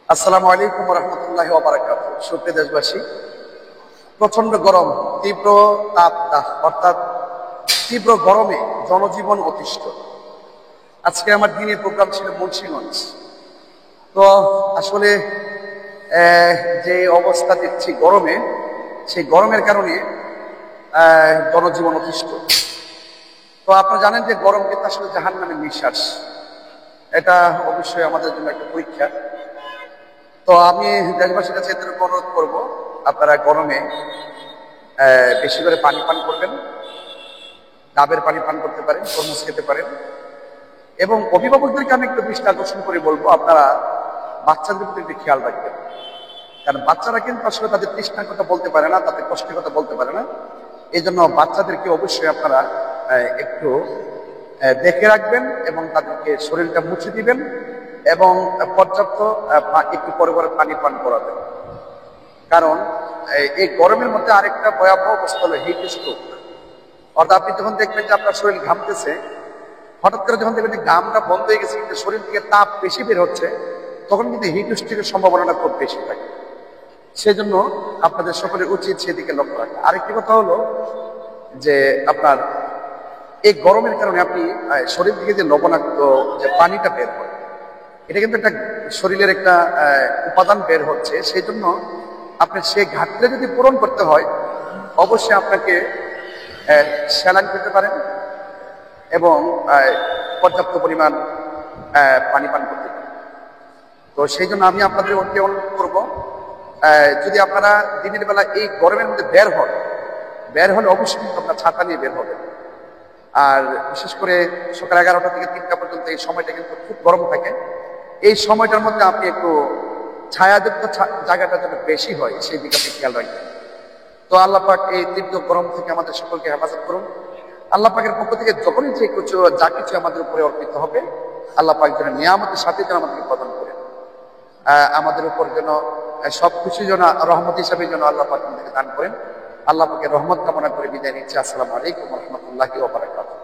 আসসালামু আলাইকুম রহমতুল্লাহি ওয়া বারাকাতুহু। সুপ্রিয় দেশবাসী, প্রচন্ড গরম, তীব্র তাপদাহ অর্থাৎ তীব্র গরমে জনজীবন অতিষ্ঠ। আজকে আমার দিনের প্রোগ্রাম ছিল মুন্সিগঞ্জ। তো আসলে যে অবস্থা দেখছি গরমে, সেই গরমের কারণে জনজীবন অতিষ্ঠ। তো আপনারা জানেন যে গরম কিন্তু আসলে জাহান্নামের নিঃশ্বাস। এটা অবশ্যই আমাদের জন্য একটা পরীক্ষা। তো আমি দেশবাসীর কাছে এদের অনুরোধ করবো, আপনারা গরমে বেশি করে পানি পান করবেন, ডাবের পানি পান করতে পারেন, তরমুজ খেতে পারেন। এবং অভিভাবকদেরকে আমি একটু দৃষ্টি আকর্ষণ করে বলবো, আপনারা বাচ্চাদের প্রতি একটু খেয়াল রাখবেন। কারণ বাচ্চারা কিন্তু আসলে তাদের তৃষ্ণার কথা বলতে পারে না, তাদের কষ্টের কথা বলতে পারে না। এই জন্য বাচ্চাদেরকে অবশ্যই আপনারা একটু দেখে রাখবেন এবং তাদেরকে শরীরটা মুছে দিবেন এবং পর্যাপ্ত একটু পরে পরে পানি পান করাবেন। কারণ এই গরমের মধ্যে আরেকটা ভয়াবহ অবস্থা হলো হিট স্ট্রোক। অর্থাৎ আপনি যখন দেখবেন যে আপনার শরীর ঘামতেছে, হঠাৎ করে যখন দেখবেন যে ঘামটা বন্ধ হয়ে গেছে কিন্তু শরীর থেকে তাপ বেশি বের হচ্ছে, তখন কিন্তু হিট স্ট্রোকের সম্ভাবনাটা খুব বেশি থাকে। সেই জন্য আপনাদের সকলের উচিত সেদিকে লক্ষ্য রাখা। আরেকটি কথা হলো যে আপনার এই গরমের কারণে আপনি শরীর থেকে যে লবণাক্ত যে পানিটা বের হয়, এটা কিন্তু একটা শরীরের একটা উপাদান বের হচ্ছে। সেই জন্য আপনার সেই ঘাটতিটা যদি পূরণ করতে হয়, অবশ্যই আপনাকে স্যালাইন খেতে পারেন এবং পর্যাপ্ত পরিমাণ পানি পান করতে পারেন। তো সেই জন্য আমি আপনাদের অনুরোধ করবো, যদি আপনারা দিনের বেলা এই গরমের মধ্যে বের হলে অবশ্যই কিন্তু আপনার ছাতা নিয়ে বের হবেন। আর বিশেষ করে সকাল 11টা থেকে 3টা পর্যন্ত এই সময়টা কিন্তু খুব গরম থাকে। এই সময়টার মধ্যে আপনি একটু ছায়াযুক্ত জায়গাটা যাতে বেশি হয় সেই দিকে আপনি খেয়াল রাখবেন। তো আল্লাহ পাক এই তীব্র গরম থেকে আমাদের সকলকে হেফাজত করুন। আল্লাহ পাকের পক্ষ থেকে যখনই যে যা কিছু আমাদের উপরে অর্পিত হবে, আল্লাহ পাক যেন নিয়ামতের সাথে যেন আমাদেরকে প্রদান করেন। আমাদের উপর যেন সবকিছু যেন রহমত হিসাবে যেন আল্লাহ পাক আমাদেরকে দান করেন। আল্লাহ পাকের রহমত কামনা করে বিদায় নিচ্ছি। আসসালামু আলাইকুম রহমতুল্লাহি ওয়া বারাকাতুহু।